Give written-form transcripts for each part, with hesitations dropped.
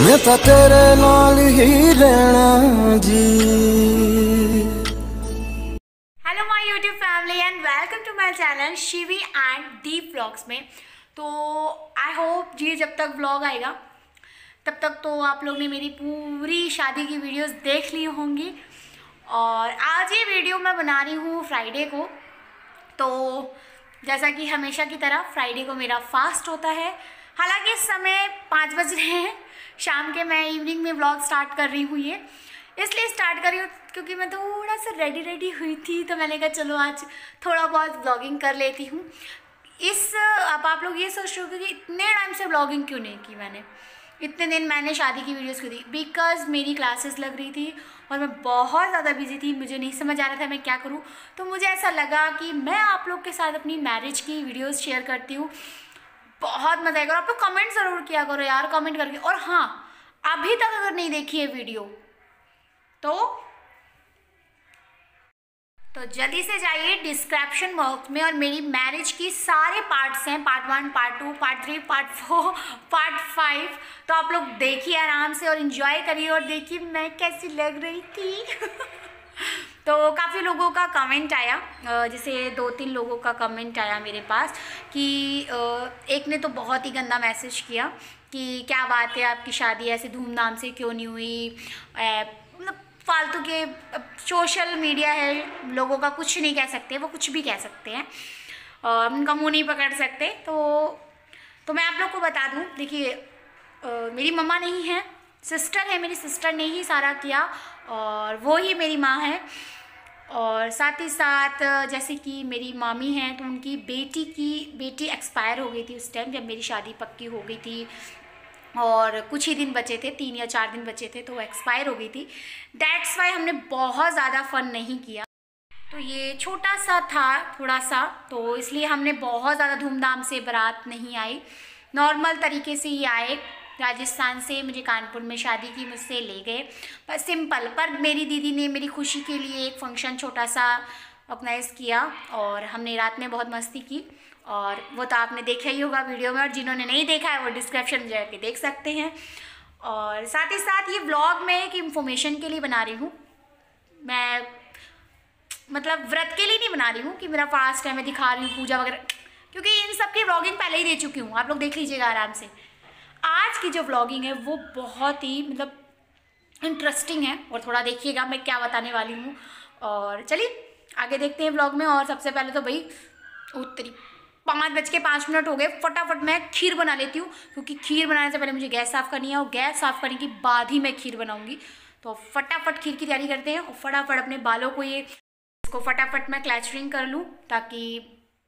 मैं तो तेरे नाल ही रहना जी। Hello my YouTube family and welcome to my channel Shivi and Deep vlogs में। तो आई होप जी जब तक व्लॉग आएगा तब तक तो आप लोग ने मेरी पूरी शादी की वीडियोस देख ली होंगी। और आज ये वीडियो मैं बना रही हूँ फ्राइडे को। तो जैसा कि हमेशा की तरह फ्राइडे को मेरा फास्ट होता है। हालांकि इस समय 5 बज रहे हैं शाम के। मैं इवनिंग में व्लॉग स्टार्ट कर रही हूँ, ये इसलिए स्टार्ट कर रही हूँ क्योंकि मैं थोड़ा सा रेडी हुई थी, तो मैंने कहा चलो आज थोड़ा बहुत व्लॉगिंग कर लेती हूँ। अब आप लोग ये सोच रहे हो कि इतने टाइम से व्लॉगिंग क्यों नहीं की मैंने। इतने दिन मैंने शादी की वीडियोस क्यों दी? बिकॉज़ मेरी क्लासेस लग रही थी और मैं बहुत ज़्यादा बिजी थी, मुझे नहीं समझ आ रहा था मैं क्या करूं। तो मुझे ऐसा लगा कि मैं आप लोग के साथ अपनी मैरिज की वीडियोस शेयर करती हूँ। बहुत मज़ा आएगा। और आप लोग कमेंट ज़रूर किया करो यार, कमेंट करके। और हाँ, अभी तक अगर नहीं देखी है वीडियो तो जल्दी से जाइए डिस्क्रिप्शन बॉक्स में, और मेरी मैरिज की सारे पार्ट्स हैं, part 1, part 2, part 3, part 4, part 5। तो आप लोग देखिए आराम से और इन्जॉय करिए और देखिए मैं कैसी लग रही थी। तो काफ़ी लोगों का कमेंट आया, जैसे 2-3 लोगों का कमेंट आया मेरे पास कि एक ने तो बहुत ही गंदा मैसेज किया कि क्या बात है आपकी शादी ऐसे धूमधाम से क्यों नहीं हुई। मतलब फालतू के, सोशल मीडिया है, लोगों का कुछ नहीं कह सकते, वो कुछ भी कह सकते हैं, उनका मुंह नहीं पकड़ सकते। तो मैं आप लोग को बता दूं, देखिए मेरी मम्मा नहीं है, सिस्टर है, मेरी सिस्टर ने ही सारा किया और वो ही मेरी माँ है। और साथ ही साथ जैसे कि मेरी मामी हैं, तो उनकी बेटी एक्सपायर हो गई थी उस टाइम जब मेरी शादी पक्की हो गई थी और कुछ ही दिन बचे थे, 3 या 4 दिन बचे थे, तो वो एक्सपायर हो गई थी। दैट्स वाई हमने बहुत ज़्यादा फन नहीं किया। तो ये छोटा सा था थोड़ा सा, तो इसलिए हमने बहुत ज़्यादा धूमधाम से बारात नहीं आई, नॉर्मल तरीके से ही आए। राजस्थान से मुझे कानपुर में शादी की, मुझसे ले गए पर सिंपल। पर मेरी दीदी ने मेरी खुशी के लिए एक फंक्शन छोटा सा ऑर्गेनाइज किया और हमने रात में बहुत मस्ती की। और वो तो आपने देखा ही होगा वीडियो में, और जिन्होंने नहीं देखा है वो डिस्क्रिप्शन में जाके देख सकते हैं। और साथ ही साथ ये व्लॉग मैं एक इन्फॉर्मेशन के लिए बना रही हूँ। मैं मतलब व्रत के लिए नहीं बना रही हूँ कि मेरा फास्ट है, मैं दिखा रही हूँ पूजा वगैरह, क्योंकि इन सब की व्लॉगिंग पहले ही दे चुकी हूँ, आप लोग देख लीजिएगा आराम से। आज की जो व्लॉगिंग है वो बहुत ही मतलब इंटरेस्टिंग है और थोड़ा देखिएगा मैं क्या बताने वाली हूँ। और चलिए आगे देखते हैं व्लॉग में। और सबसे पहले तो भाई उत्तरी 5:05 हो गए, फटाफट मैं खीर बना लेती हूँ, क्योंकि खीर बनाने से पहले मुझे गैस साफ़ करनी है और गैस साफ़ करने के बाद ही मैं खीर बनाऊँगी। तो फटाफट खीर की तैयारी करते हैं और फटाफट अपने बालों को इसको फटाफट मैं क्लैचरिंग कर लूँ, ताकि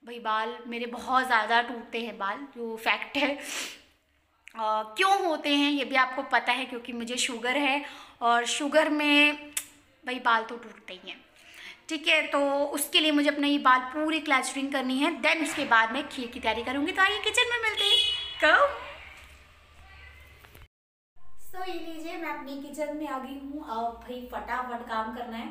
भाई बाल मेरे बहुत ज़्यादा टूटते हैं बाल, जो फैक्ट है। क्यों होते हैं ये भी आपको पता है, क्योंकि मुझे शुगर है और शुगर में भाई बाल तो टूटते ही हैं। ठीक है, तो उसके लिए मुझे अपने ये बाल पूरी क्लैचरिंग करनी है, देन उसके बाद मैं खीर की तैयारी करूँगी। तो आइए किचन में मिलते हैं। कब तो ये लीजिए मैं अपनी किचन में आ गई हूँ। अब भाई फटाफट काम करना है,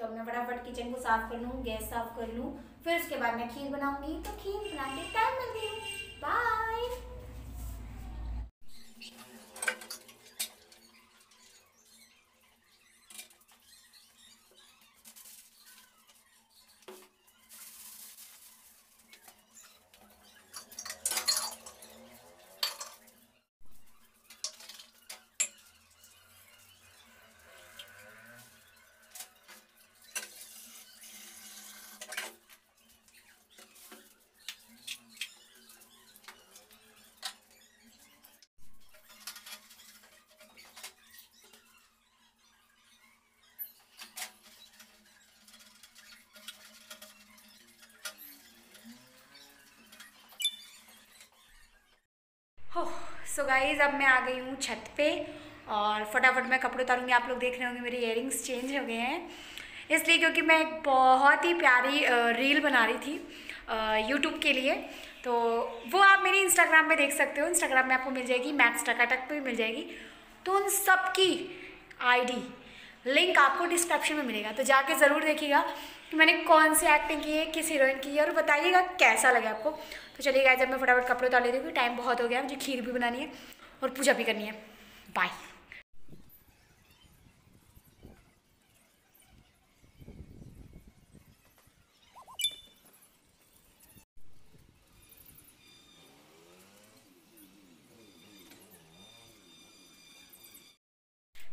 तो मैं फटाफट किचन को साफ कर लूँ, गैस साफ कर लूँ, फिर उसके बाद मैं खीर बनाऊँगी। तो खीर बना के टाइम मिलती हूँ। बाय। सो गाइज अब मैं आ गई हूँ छत पे और फटाफट मैं कपड़े उतारूँगी। आप लोग देख रहे होंगे मेरे इयररिंग्स चेंज हो गए हैं, इसलिए क्योंकि मैं एक बहुत ही प्यारी रील बना रही थी यूट्यूब के लिए। तो वो आप मेरी इंस्टाग्राम पे देख सकते हो, इंस्टाग्राम में आपको मिल जाएगी, मैक्स टकाटक पे भी मिल जाएगी। तो उन सब की आईडी लिंक आपको डिस्क्रिप्शन में मिलेगा, तो जाके ज़रूर देखिएगा कि मैंने कौन सी एक्टिंग की है, किस हीरोइन की है, और बताइएगा कैसा लगा आपको। तो चलिए गाइस, जब मैं फटाफट कपड़े उतार लेती हूँ, टाइम बहुत हो गया, मुझे खीर भी बनानी है और पूजा भी करनी है। बाय।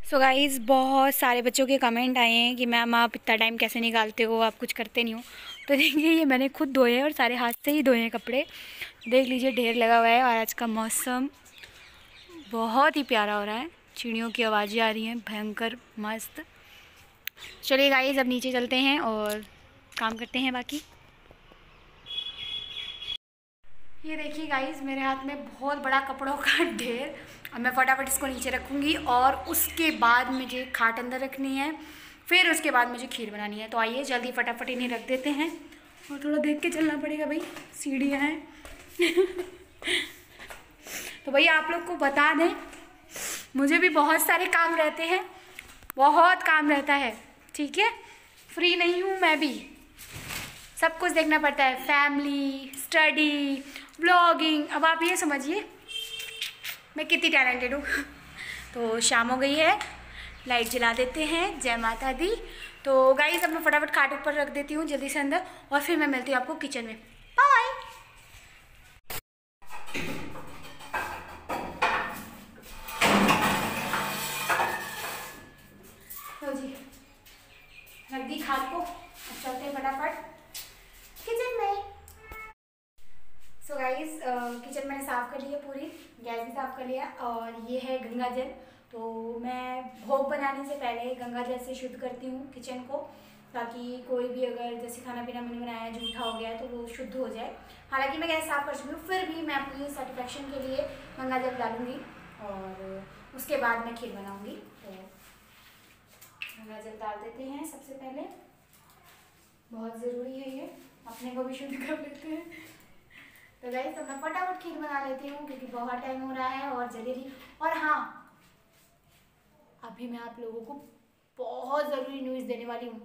सो गाइज़, बहुत सारे बच्चों के कमेंट आए हैं कि मैम आप इतना टाइम कैसे निकालते हो, आप कुछ करते नहीं हो। तो देखिए, ये मैंने खुद धोए हैं और सारे हाथ से ही धोए हैं कपड़े। देख लीजिए, ढेर लगा हुआ है। और आज का मौसम बहुत ही प्यारा हो रहा है, चिड़ियों की आवाज़ें आ रही हैं, भयंकर मस्त। चलिए गाइज़, अब नीचे चलते हैं और काम करते हैं बाकी। ये देखिए गाइज़, मेरे हाथ में बहुत बड़ा कपड़ों का ढेर। अब मैं फटाफट इसको नीचे रखूँगी और उसके बाद मुझे खाट अंदर रखनी है, फिर उसके बाद मुझे खीर बनानी है। तो आइए जल्दी फटाफट इन्हें रख देते हैं। और थोड़ा देख के चलना पड़ेगा भाई, सीढ़ियाँ हैं। तो भैया आप लोग को बता दें, मुझे भी बहुत सारे काम रहते हैं, बहुत काम रहता है, ठीक है। फ्री नहीं हूँ मैं भी, सब कुछ देखना पड़ता है, फैमिली, स्टडी, व्लॉगिंग। अब आप ये समझिए मैं कितनी टैलेंटेड हूँ। तो शाम हो गई है, लाइट जला देते हैं। जय माता दी। तो गाइस, अब मैं फटाफट खाट ऊपर रख देती हूँ जल्दी से अंदर, और फिर मैं मिलती हूँ आपको किचन में। बाय। तो जी रख दी खाट को, अब चलते हैं फटाफट किचन में। सो गाइस, किचन मैंने साफ़ कर लिया, पूरी गैस भी साफ़ कर लिया। और ये है गंगा जल। तो मैं भोग बनाने से पहले गंगा जल से शुद्ध करती हूँ किचन को, ताकि कोई भी अगर जैसे खाना पीना मैंने बनाया जूठा हो गया है तो वो शुद्ध हो जाए। हालांकि मैं गैस साफ़ कर चुकी हूँ, फिर भी मैं अपनी सेटिस्फेक्शन के लिए गंगा जल डालूँगी और उसके बाद मैं खीर बनाऊँगी। तो गंगा जल डाल देते हैं सबसे पहले, बहुत ज़रूरी है ये, अपने को भी शुद्ध कर लेते हैं। तो गाइस, तो मैं फटाफट खीर बना लेती हूँ क्योंकि बहुत टाइम हो रहा है और जल्दी। और हाँ, अभी मैं आप लोगों को बहुत ज़रूरी न्यूज़ देने वाली हूँ,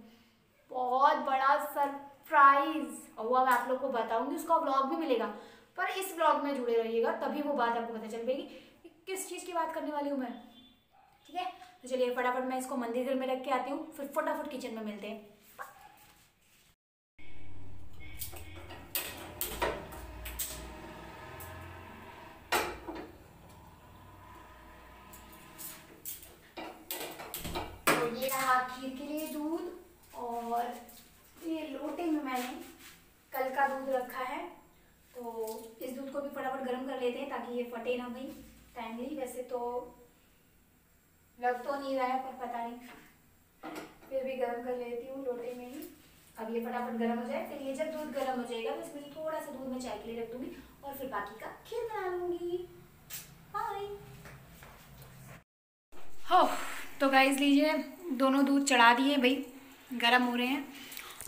बहुत बड़ा सरप्राइज। और वो अब आप लोग को बताऊंगी, उसका व्लॉग भी मिलेगा, पर इस व्लॉग में जुड़े रहिएगा, तभी वो बात आपको पता चल पाएगी किस चीज़ की बात करने वाली हूँ मैं, ठीक है। तो चलिए फटाफट मैं इसको मंदिर घर में रख के आती हूँ, फिर फटाफट किचन में मिलते हैं। ये रहा खीर के लिए दूध, और ये लोटे में मैंने कल का दूध रखा है। तो इस दूध को भी फटाफट गर्म कर लेते हैं ताकि ये फटे ना भाई टाइमली। वैसे तो लग तो नहीं रहा है, पर पता नहीं, फिर भी गर्म कर लेती हूँ लोटे में ही। अब ये फटाफट गर्म हो जाए, फिर ये जब दूध गर्म हो जाएगा तो इसमें थोड़ा सा दूध मैं चाय के लिए रख दूँगी और फिर बाकी का खीर बना लूँगी। बाय। हो तो गाइस, लीजिए दोनों दूध चढ़ा दिए भाई, गर्म हो रहे हैं।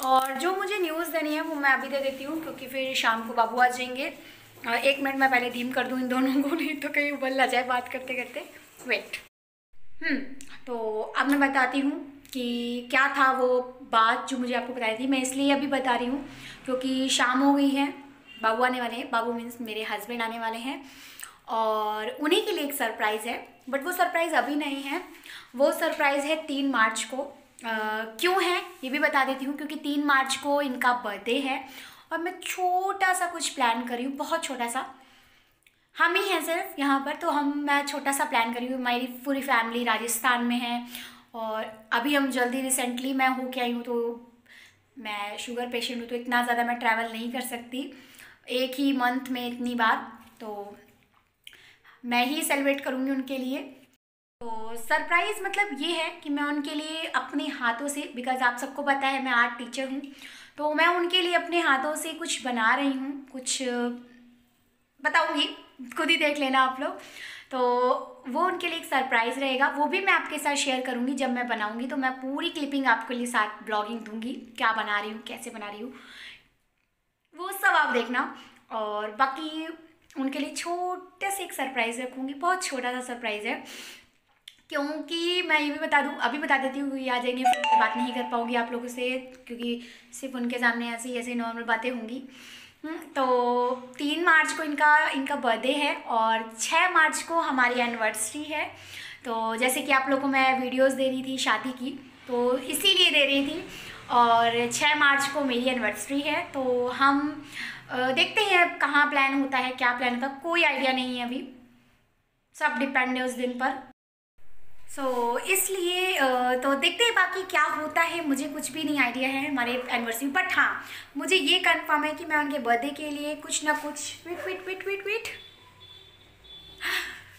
और जो मुझे न्यूज़ देनी है वो मैं अभी दे देती हूँ, क्योंकि फिर शाम को बाबू आ जाएंगे। 1 मिनट मैं पहले धीम कर दूँ इन दोनों को, नहीं तो कहीं उबल ना जाए बात करते करते। वेट। तो अब मैं बताती हूँ कि क्या था वो बात जो मुझे आपको बताई थी। मैं इसलिए अभी बता रही हूँ क्योंकि शाम हो गई है, बाबू आने वाले हैं, बाबू मीन्स मेरे हस्बैंड आने वाले हैं, और उन्हीं के लिए एक सरप्राइज़ है। बट वो सरप्राइज़ अभी नहीं है, वो सरप्राइज़ है 3 मार्च को। क्यों है ये भी बता देती हूँ, क्योंकि 3 मार्च को इनका बर्थडे है और मैं छोटा सा कुछ प्लान करी हूँ, बहुत छोटा सा। हम ही हैं सिर्फ यहाँ पर, तो मैं छोटा सा प्लान करी हूँ। मेरी पूरी फैमिली राजस्थान में है और अभी हम जल्दी रिसेंटली मैं होके आई हूँ। तो मैं शुगर पेशेंट हूँ, तो इतना ज़्यादा मैं ट्रैवल नहीं कर सकती एक ही मंथ में इतनी बार, तो मैं ही सेलिब्रेट करूँगी उनके लिए। तो सरप्राइज़ मतलब ये है कि मैं उनके लिए अपने हाथों से, बिकॉज़ आप सबको पता है मैं आर्ट टीचर हूँ, तो मैं उनके लिए अपने हाथों से कुछ बना रही हूँ, कुछ बताऊँगी, खुद ही देख लेना आप लोग। तो वो उनके लिए एक सरप्राइज़ रहेगा, वो भी मैं आपके साथ शेयर करूँगी जब मैं बनाऊँगी। तो मैं पूरी क्लिपिंग आपके लिए साथ ब्लॉगिंग दूँगी, क्या बना रही हूँ, कैसे बना रही हूँ, वो सब आप देखना। और बाकी उनके लिए छोटे से एक सरप्राइज़ रखूँगी, बहुत छोटा सा सरप्राइज़ है। क्योंकि मैं ये भी बता दूँ, अभी बता देती हूँ, ये आ जाएंगे फिर मैं बात नहीं कर पाऊँगी आप लोगों से, क्योंकि सिर्फ उनके सामने ऐसी नॉर्मल बातें होंगी। तो 3 मार्च को इनका बर्थडे है और 6 मार्च को हमारी एनिवर्सरी है। तो जैसे कि आप लोगों को मैं वीडियोस दे रही थी शादी की, तो इसीलिए दे रही थी। और 6 मार्च को मेरी एनिवर्सरी है, तो हम देखते हैं कहाँ प्लान होता है, क्या प्लान होता है, कोई आइडिया नहीं है अभी, सब डिपेंड है उस दिन पर। इसलिए तो देखते हैं बाकी क्या होता है। मुझे कुछ भी नहीं आइडिया है हमारे एनिवर्सरी, बट हाँ मुझे ये कंफर्म है कि मैं उनके बर्थडे के लिए कुछ ना कुछ वेट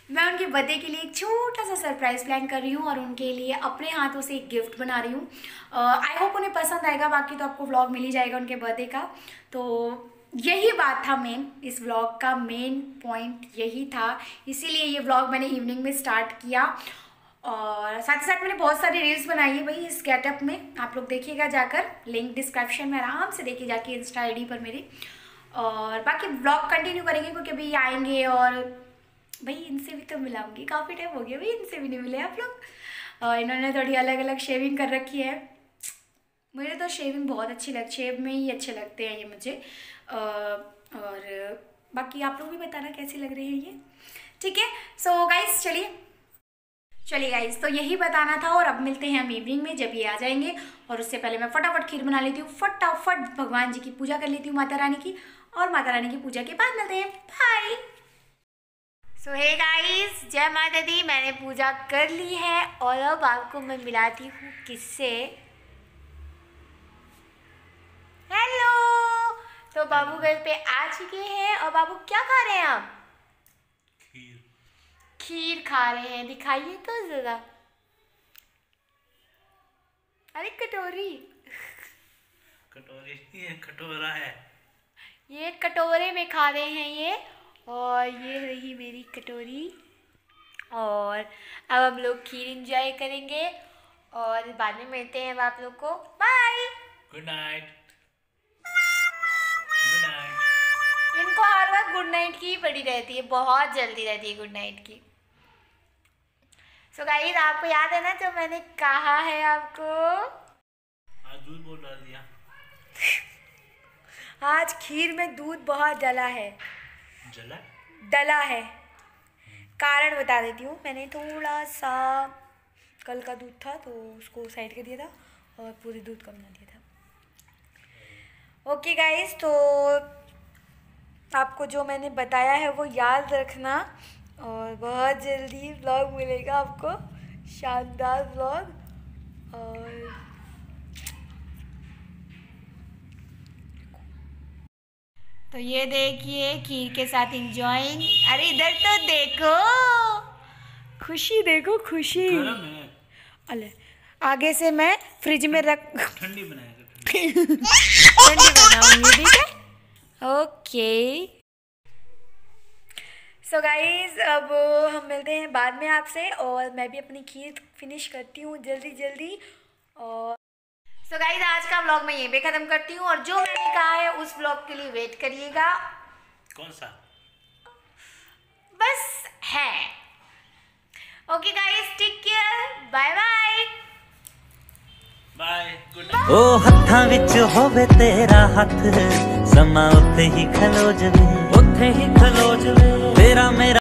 मैं उनके बर्थडे के लिए एक छोटा सा सरप्राइज़ प्लान कर रही हूँ और उनके लिए अपने हाथों से एक गिफ्ट बना रही हूँ। आई होप उन्हें पसंद आएगा, बाकी तो आपको व्लॉग मिल ही जाएगा उनके बर्थडे का। तो यही बात था मेन, इस व्लॉग का मेन पॉइंट यही था, इसीलिए ये व्लॉग मैंने इवनिंग में स्टार्ट किया। और साथ ही साथ मैंने बहुत सारी रील्स बनाई है भाई इस गेटअप में, आप लोग देखिएगा जाकर, लिंक डिस्क्रिप्शन में आराम से देखिए जाके इंस्टा आईडी पर मेरी। और बाकी व्लॉग कंटिन्यू करेंगे क्योंकि अभी आएंगे और भाई इनसे भी तो मिलाऊंगी, काफ़ी टाइम हो गया भाई इनसे भी नहीं मिले आप लोग। इन्होंने थोड़ी अलग अलग शेविंग कर रखी है, मुझे तो शेविंग बहुत अच्छी शेव में ही अच्छे लगते हैं ये मुझे। और बाकी आप लोग भी बताना कैसे लग रहे हैं ये, ठीक है। सो गाइस चलिए गाइस, तो यही बताना था। और अब मिलते हैं हम इवनिंग में जब ये आ जाएंगे, और उससे पहले मैं फटाफट खीर बना लेती हूँ, फटाफट भगवान जी की पूजा कर लेती हूँ, माता रानी की, और माता रानी की पूजा के बाद मिलते हैं, बाय। सो हे गाइस, जय माता दी, मैंने पूजा कर ली है और अब आपको मैं मिलाती हूँ किससे। हेलो, तो बाबू घर पे आ चुके हैं और बाबू क्या खा रहे हैं आप? खीर खा रहे हैं, दिखाइए तो जरा। अरे कटोरी ये कटोरा है, ये कटोरे में खा रहे हैं ये, और ये रही मेरी कटोरी। और अब हम लोग खीर एंजॉय करेंगे और बाद में मिलते हैं आप लोग को, बाय, गुड नाइट। इनको हर वक्त गुड नाइट की पड़ी रहती है, बहुत जल्दी रहती है गुड नाइट की। सो गाइस, आपको याद है ना जो मैंने कहा है आपको, आज दूध बहुत डाल दिया। आज खीर में दूध बहुत डला है, डला है। कारण बता देती हूँ, मैंने थोड़ा सा कल का दूध था तो उसको साइड कर दिया था और पूरे दूध का बना दिया था। ओके गाइस, तो आपको जो मैंने बताया है वो याद रखना, और बहुत जल्दी व्लॉग मिलेगा आपको, शानदार व्लॉग। और तो ये देखिए खीर के साथ इंजॉइंग। अरे इधर तो देखो, खुशी देखो, खुशी। अले आगे से मैं फ्रिज में रख ठंडी बनाएगा, ठंडी बनाऊंगी, ठीक है, ओके। सो गाइज, अब हम मिलते हैं बाद में आपसे, और मैं भी अपनी खीर फिनिश करती हूँ जल्दी। और सो गाइज, आज का व्लॉग मैं यहीं पे ख़त्म करती हूँ, और जो मैंने कहा है उस व्लॉग के लिए वेट करिएगा। कौन सा? बस है। Okay guys, take care, bye bye. Bye, good night. ओ हत्थां विच होवे तेरा हथ, समा उत्थे ही खलो जवे तेरा मेरा।